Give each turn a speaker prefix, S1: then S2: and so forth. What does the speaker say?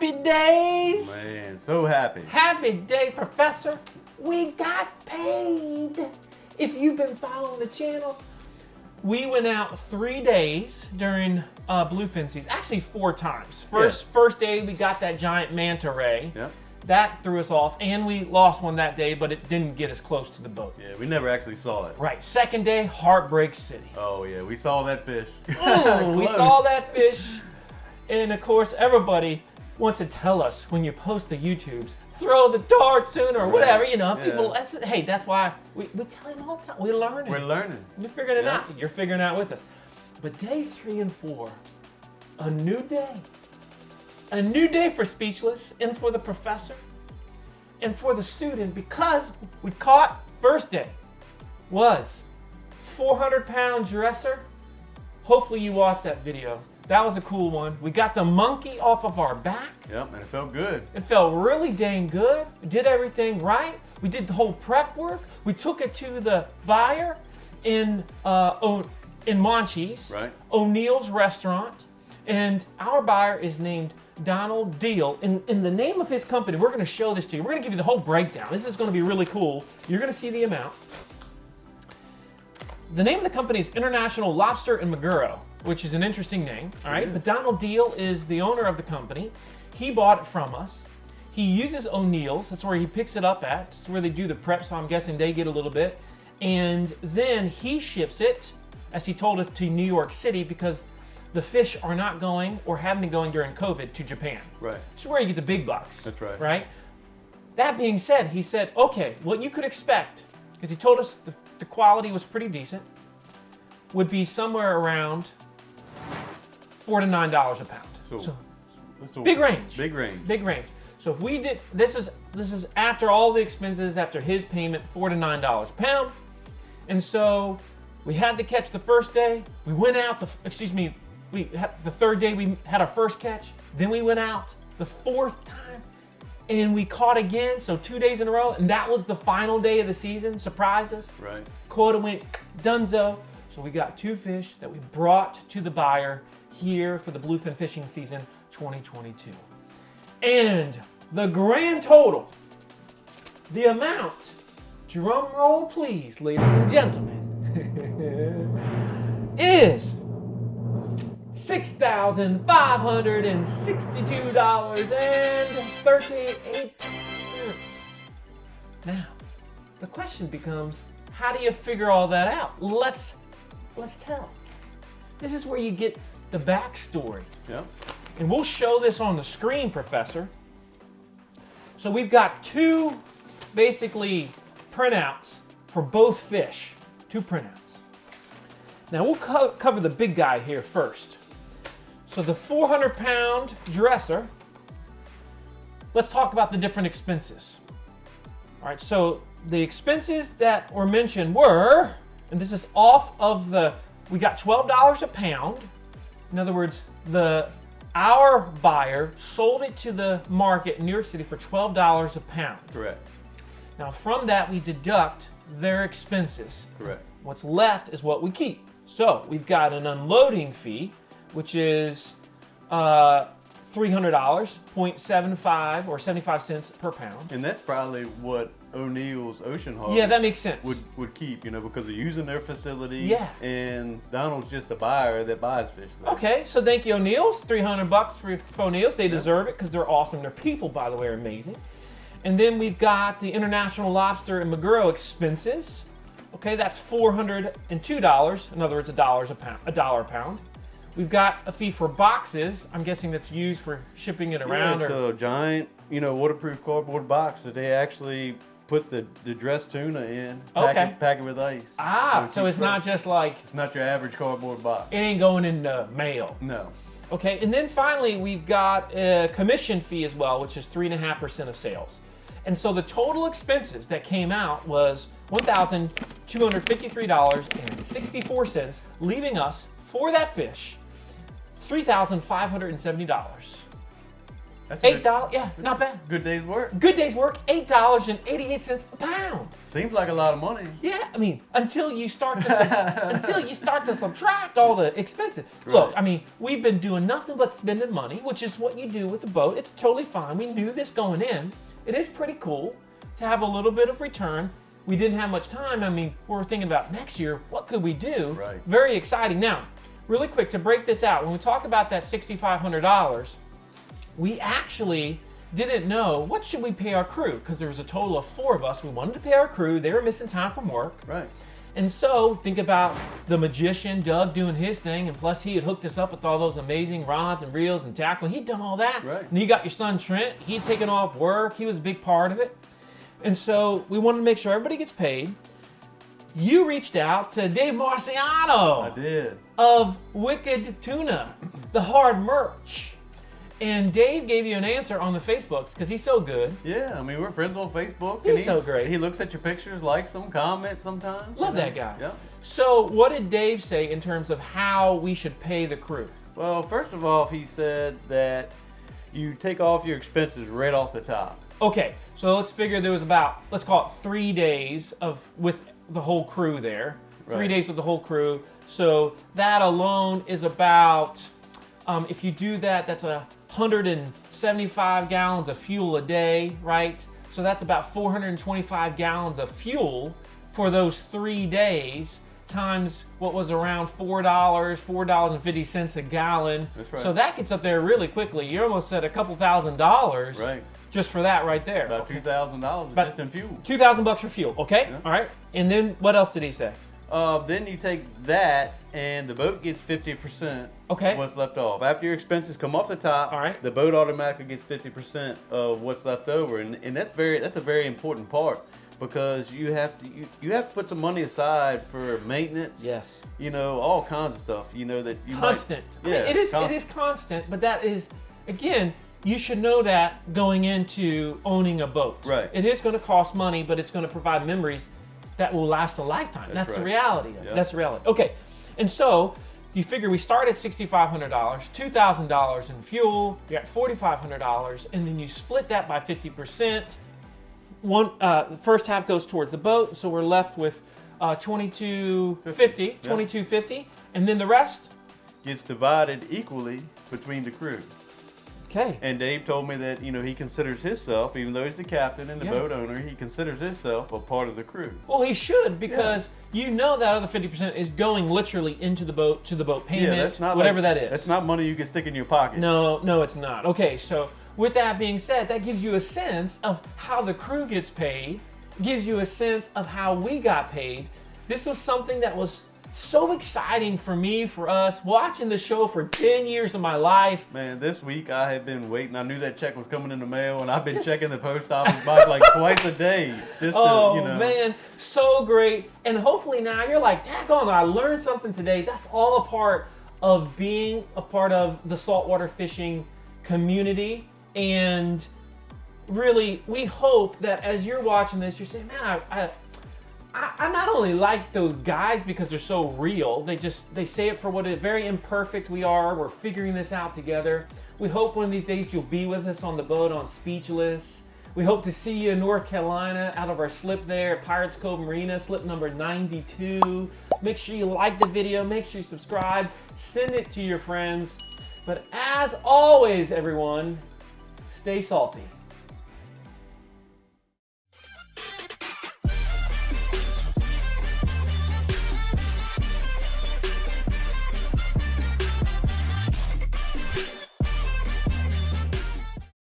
S1: Happy days!
S2: Man, so happy.
S1: Happy day, Professor. We got paid. If you've been following the channel, we went out 3 days during bluefin season. Actually, 4 times. First day, we got that giant manta ray.
S2: Yep.
S1: That threw us off, and we lost one that day, but it didn't get us close to the boat.
S2: Yeah, we never actually saw it.
S1: Right. Second day, Heartbreak City.
S2: Oh yeah, we saw that fish.
S1: We saw that fish, and of course, everybody wants to tell us when you post the YouTubes, throw the dart sooner or whatever, you know.
S2: Yeah.
S1: People, that's why we tell them all the time. We're learning.
S2: We're learning.
S1: You're figuring it out. You're figuring it out with us. But day 3 and 4, a new day. A new day for Speechless and for the professor and for the student, because we caught, first day was 400-pound dresser. Hopefully you watched that video. That was a cool one. We got the monkey off of our back.
S2: Yep, and it felt good.
S1: It felt really dang good. We did everything right. We did the whole prep work. We took it to the buyer in Monchi's,
S2: Right.
S1: O'Neill's restaurant, and our buyer is named Donald Deal. In the name of his company, we're going to show this to you. We're going to give you the whole breakdown. This is going to be really cool. You're going to see the amount. The name of the company is International Lobster and Maguro, which is an interesting name, all right? But Donald Deal is the owner of the company. He bought it from us. He uses O'Neill's. That's where he picks it up at. That's where they do the prep, so I'm guessing they get a little bit. And then he ships it, as he told us, to New York City, because the fish are not going, or haven't been going during COVID, to Japan.
S2: Right.
S1: This is where you get the big bucks.
S2: That's right.
S1: Right? That being said, he said, okay, what you could expect, because he told us the quality was pretty decent, would be somewhere around $4 to $9 a pound. So big range.
S2: Big range.
S1: Big range. So if we did, this is after all the expenses, after his payment, $4 to $9 a pound. And so we had to catch the first day. We went out, the third day we had our first catch. Then we went out the 4th time and we caught again. So 2 days in a row. And that was the final day of the season. Surprised us.
S2: Right.
S1: Quota went dunzo. So we got 2 fish that we brought to the buyer here for the bluefin fishing season 2022. And the grand total, the amount, drum roll please, ladies and gentlemen, is $6,562.38. Now, the question becomes, how do you figure all that out? Let's tell. This is where you get the backstory.
S2: Yep.
S1: And we'll show this on the screen, Professor. So we've got 2 basically printouts for both fish. 2 printouts. Now we'll cover the big guy here first. So the 400-pound dresser, let's talk about the different expenses. All right, so the expenses that were mentioned were, and this is off of we got $12 a pound. In other words, our buyer sold it to the market in New York City for $12 a pound.
S2: Correct.
S1: Now from that, we deduct their expenses.
S2: Correct.
S1: What's left is what we keep. So we've got an unloading fee, which is $300, 0.75 or 75 cents per pound.
S2: And that's probably what O'Neill's Ocean Harbor
S1: that makes sense.
S2: would keep, because they're using their facility.
S1: Yeah.
S2: And Donald's just a buyer that buys fish there.
S1: Okay, so thank you, O'Neill's. $300 for O'Neill's. They deserve it because they're awesome. Their people, by the way, are amazing. And then we've got the International Lobster and Maguro expenses. Okay, that's $402. In other words, $1 a pound. We've got a fee for boxes. I'm guessing that's used for shipping it around.
S2: Yeah, it's a giant, waterproof cardboard box that they actually put the dressed tuna in, pack it with ice.
S1: So it's not just like...
S2: It's not your average cardboard box.
S1: It ain't going in the mail.
S2: No.
S1: Okay, and then finally, we've got a commission fee as well, which is 3.5% of sales. And so the total expenses that came out was $1,253.64, leaving us, for that fish, $3,570.
S2: That's
S1: $8, yeah, not bad.
S2: Good day's work.
S1: Good day's work, $8.88 a pound.
S2: Seems like a lot of money.
S1: Yeah, I mean, until you start to subtract all the expenses.
S2: Right.
S1: Look, I mean, we've been doing nothing but spending money, which is what you do with the boat. It's totally fine. We knew this going in. It is pretty cool to have a little bit of return. We didn't have much time. I mean, we're thinking about next year, what could we do?
S2: Right.
S1: Very exciting. Now, really quick to break this out, when we talk about that $6,500, we actually didn't know what should we pay our crew, because there was a total of 4 of us. We wanted to pay our crew. They were missing time from work.
S2: Right.
S1: And so think about the magician, Doug, doing his thing, and plus he had hooked us up with all those amazing rods and reels and tackle. He'd done all that.
S2: Right.
S1: And you got your son Trent. He'd taken off work. He was a big part of it. And so we wanted to make sure everybody gets paid. You reached out to Dave Marciano.
S2: I did.
S1: Of Wicked Tuna, the hard merch. And Dave gave you an answer on the Facebooks because he's so good.
S2: Yeah, I mean, we're friends on Facebook.
S1: He's so great.
S2: He looks at your pictures, likes them, comments sometimes.
S1: Love that guy.
S2: Yeah.
S1: So what did Dave say in terms of how we should pay the crew?
S2: Well, first of all, he said that you take off your expenses right off the top.
S1: Okay, so let's figure there was about, let's call it 3 days with the whole crew there. 3
S2: Right.
S1: days with the whole crew. So that alone is about, if you do that, that's 175 gallons of fuel a day, right? So that's about 425 gallons of fuel for those 3 days times what was around $4.50 a gallon.
S2: That's right.
S1: So that gets up there really quickly. You're almost at a couple $1,000
S2: Right.
S1: just for that right there.
S2: About $2,000 just in fuel.
S1: $2,000 for fuel, okay?
S2: Yeah.
S1: All right. And then what else did he say?
S2: Then you take that, and the boat gets 50%
S1: Okay.
S2: of what's left off. After your expenses come off the top,
S1: All right.
S2: the boat automatically gets 50% of what's left over, and that's a very important part, because you have to put some money aside for maintenance.
S1: Yes.
S2: You know, all kinds of stuff. You know that you
S1: Constant.
S2: Might, yeah.
S1: I mean, it is constant, but that is, again, you should know that going into owning a boat.
S2: Right.
S1: It is going to cost money, but it's going to provide memories that will last a lifetime. That's the
S2: right.
S1: reality of it.
S2: Yeah.
S1: That's the reality. Okay. And so you figure we start at $6,500, $2,000 in fuel, you're at $4,500, and then you split that by 50%. The first half goes towards the boat, so we're left with $22.50, and then the rest
S2: gets divided equally between the crew.
S1: Okay.
S2: And Dave told me that, you know, he considers himself, even though he's the captain and the
S1: Yeah.
S2: boat owner, he considers himself a part of the crew.
S1: Well, he should, because you know that other 50% is going literally into the boat, to the boat payment,
S2: that's not
S1: whatever
S2: like,
S1: that is.
S2: That's not money you can stick in your pocket.
S1: No, it's not. Okay, so with that being said, that gives you a sense of how the crew gets paid, gives you a sense of how we got paid. This was something that was so exciting for me, for us, watching the show for 10 years of my life.
S2: Man, this week I had been waiting. I knew that check was coming in the mail, and I've been checking the post office box like twice a day. Just
S1: Oh,
S2: to, you know.
S1: man, so great. And hopefully now you're like, daggone, I learned something today. That's all a part of being a part of the saltwater fishing community. And really, we hope that as you're watching this, you're saying, man, I not only like those guys because they're so real, they say it for what it very imperfect we are. We're figuring this out together. We hope one of these days you'll be with us on the boat on Speechless. We hope to see you in North Carolina out of our slip there at Pirates Cove Marina, slip number 92. Make sure you like the video, make sure you subscribe, send it to your friends. But as always, everyone, stay salty.